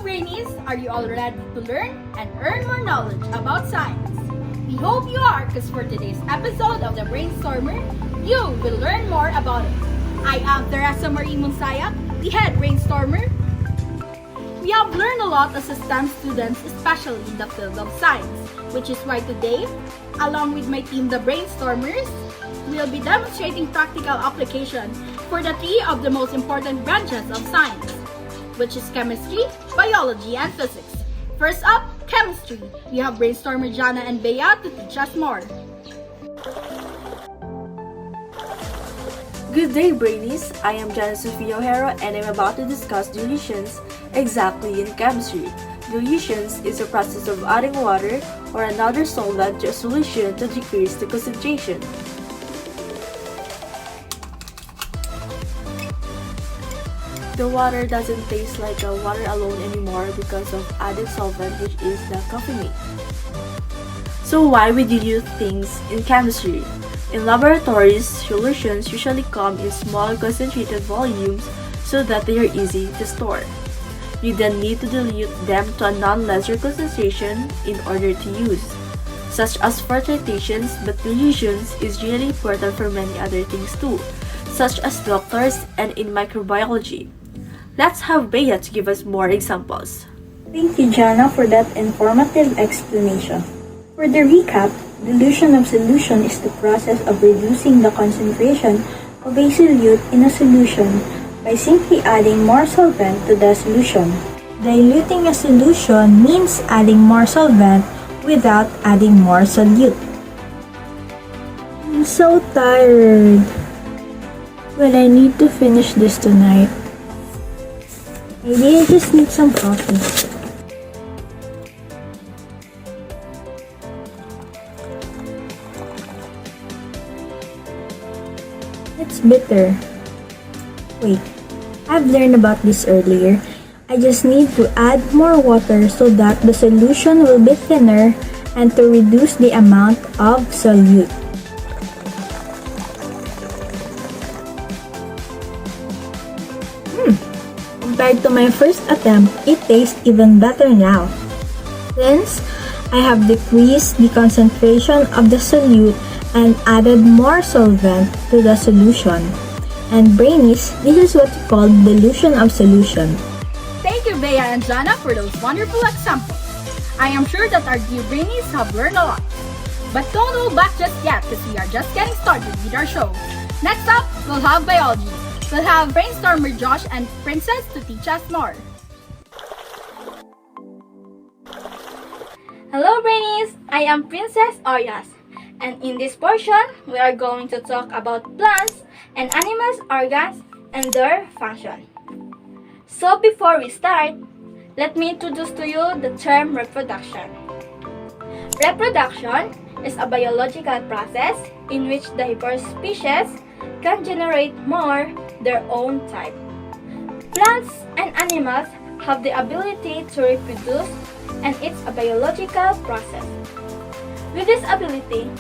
Brainies! Are you all ready to learn and earn more knowledge about science? We hope you are, because for today's episode of the Brainstormer, you will learn more about it. I am Theresa MUNSAYAC, the head brainstormer. We have learned a lot as STEM students, especially in the field of science, which is why today, along with my team, the Brainstormers, we'll be demonstrating practical application for the three of the most important branches of science, which is chemistry, biology, and physics. First up, chemistry. We have brainstormer Janna and Bea to teach us more. Good day, Brainies! I am Janna Sofia and I'm about to discuss dilutions exactly in chemistry. Dilutions is a process of adding water or another solvent to a solution to decrease the concentration. The water doesn't taste like a water alone anymore because of added solvent, which is the coffee. So why we dilute things in chemistry? In laboratories, solutions usually come in small concentrated volumes so that they are easy to store. You then need to dilute them to a non-lesser concentration in order to use, such as for titations, but dilutions is really important for many other things too, such as doctors and in microbiology. Let's have Bea to give us more examples. Thank you, Janna, for that informative explanation. For the recap, dilution of solution is the process of reducing the concentration of a solute in a solution by simply adding more solvent to the solution. Diluting a solution means adding more solvent without adding more solute. I'm so tired. Well, I need to finish this tonight. Maybe I just need some coffee. It's bitter. Wait, I've learned about this earlier. I just need to add more water so that the solution will be thinner and to reduce the amount of solute. Compared to my first attempt, it tastes even better now. Since I have decreased the concentration of the solute and added more solvent to the solution. And Brainies, this is what we call dilution of solution. Thank you, Bea and Janna, for those wonderful examples. I am sure that our dear Brainies have learned a lot. But don't hold back just yet, because we are just getting started with our show. Next up, we'll have biology. We'll have brainstormer Josh and Prencess to teach us more. Hello, Brainies! I am Princess ORIAS, and in this portion, we are going to talk about plants and animals' organs and their function. So before we start, let me introduce to you the term reproduction. Reproduction is a biological process in which diverse species can generate more their own type. Plants and animals have the ability to reproduce, and it's a biological process. With this ability,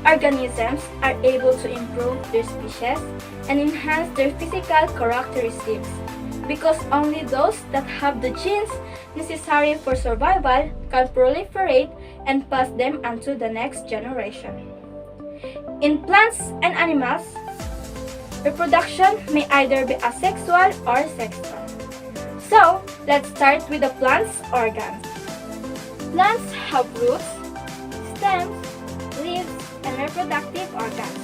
organisms are able to improve their species and enhance their physical characteristics, because only those that have the genes necessary for survival can proliferate and pass them on to the next generation. In plants and animals, reproduction may either be asexual or sexual. So, let's start with the plant's organs. Plants have roots, stems, leaves, and reproductive organs.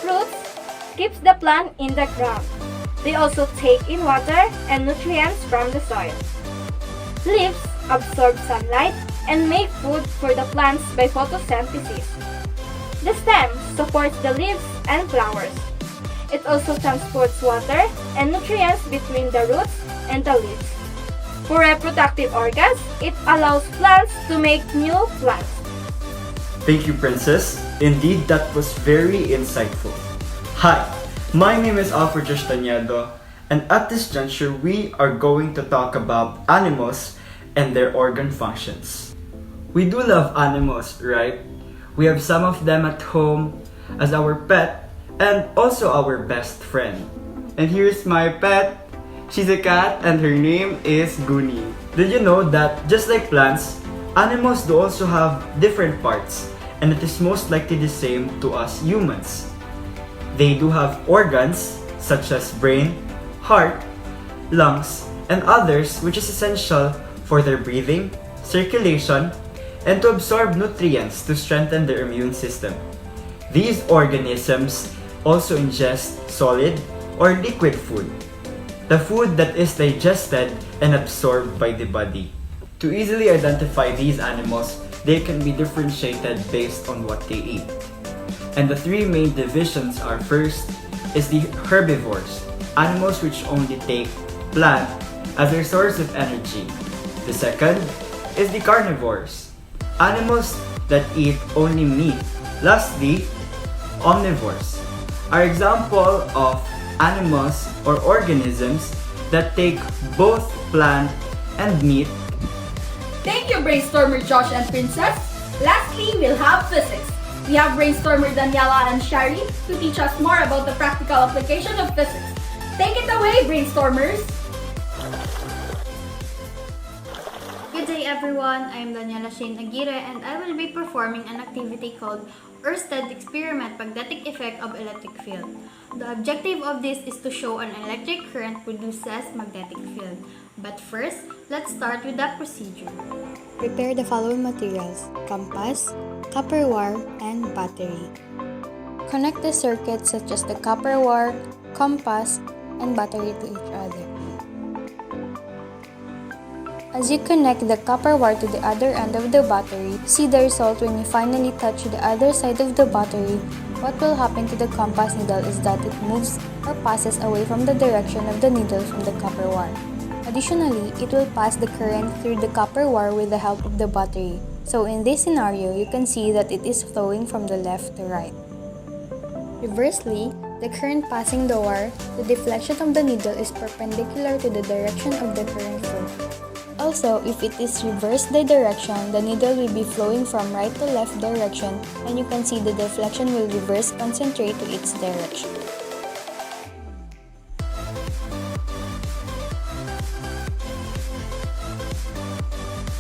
Roots keeps the plant in the ground. They also take in water and nutrients from the soil. Leaves absorb sunlight and make food for the plants by photosynthesis. The stem supports the leaves and flowers. It also transports water and nutrients between the roots and the leaves. For reproductive organs, it allows plants to make new plants. Thank you, Princess. Indeed, that was very insightful. Hi, my name is Alfer TAñEDO, and at this juncture, we are going to talk about animals and their organ functions. We do love animals, right? We have some of them at home as our pet and also our best friend. And here's my pet. She's a cat and her name is Goonie. Did you know that just like plants, animals do also have different parts, and it is most likely the same to us humans. They do have organs such as brain, heart, lungs, and others which is essential for their breathing, circulation, and to absorb nutrients to strengthen their immune system. These organisms also ingest solid or liquid food, the food that is digested and absorbed by the body. To easily identify these animals, they can be differentiated based on what they eat. And the three main divisions are: first is the herbivores, animals which only take plant as their source of energy. The second is the carnivores, animals that eat only meat. Lastly, omnivores are example of animals or organisms that take both plant and meat. Thank you, brainstormer Josh and Princess. Lastly, we'll have physics. We have brainstormer Daniela and Sherie to teach us more about the practical application of physics. Take it away, brainstormers! Good day everyone, I am Daniela Shayne AGUIRRE and I will be performing an activity called Ørsted Experiment Magnetic Effect of Electric Field. The objective of this is to show an electric current produces magnetic field. But first, let's start with the procedure. Prepare the following materials: compass, copper wire, and battery. Connect the circuits such as the copper wire, compass, and battery to each other. As you connect the copper wire to the other end of the battery, see the result when you finally touch the other side of the battery. What will happen to the compass needle is that it moves or passes away from the direction of the needle from the copper wire. Additionally, it will pass the current through the copper wire with the help of the battery. So in this scenario, you can see that it is flowing from the left to right. Reversely, the current passing the wire, the deflection of the needle is perpendicular to the direction of the current flow. Also, if it is reversed the direction, the needle will be flowing from right to left direction, and you can see the deflection will reverse concentrate to its direction.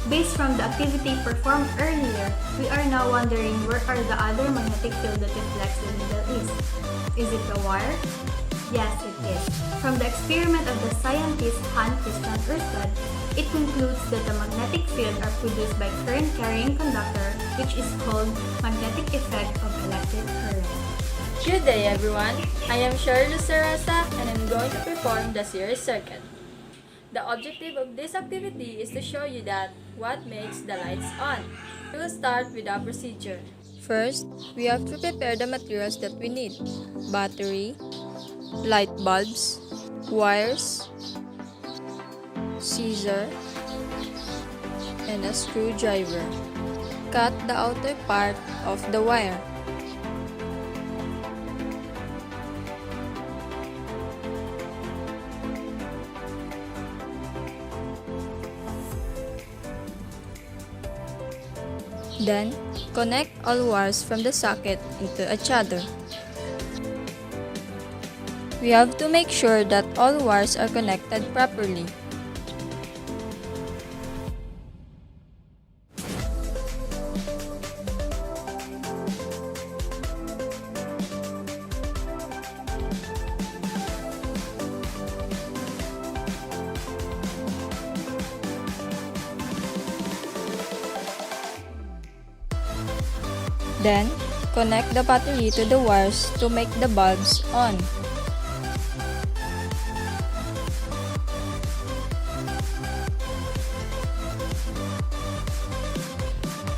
Based from the activity performed earlier, we are now wondering where are the other magnetic field that reflects the needle is. Is it the wire? Yes, it is. From the experiment of the scientist Ørsted, it concludes that the magnetic field are produced by current-carrying conductor, which is called magnetic effect of electric current. Good day everyone, I am Sherie Lou G and I'm going to perform the series circuit. The objective of this activity is to show you that what makes the lights on. We will start with our procedure. First, we have to prepare the materials that we need: battery, light bulbs, wires, scissor, and a screwdriver. Cut the outer part of the wire. Then, connect all wires from the socket into each other. We have to make sure that all wires are connected properly. Then, connect the battery to the wires to make the bulbs on.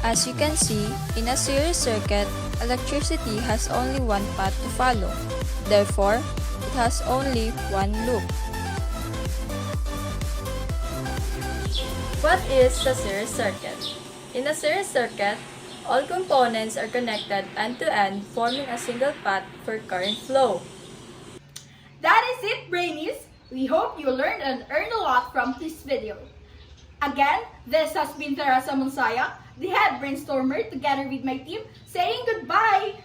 As you can see, in a series circuit, electricity has only one path to follow. Therefore, it has only one loop. What is a series circuit? In a series circuit, all components are connected end-to-end, forming a single path for current flow. That is it, Brainies! We hope you learned and earned a lot from this video. Again, this has been Theresa MUNSAYAC, the head brainstormer, together with my team, saying goodbye!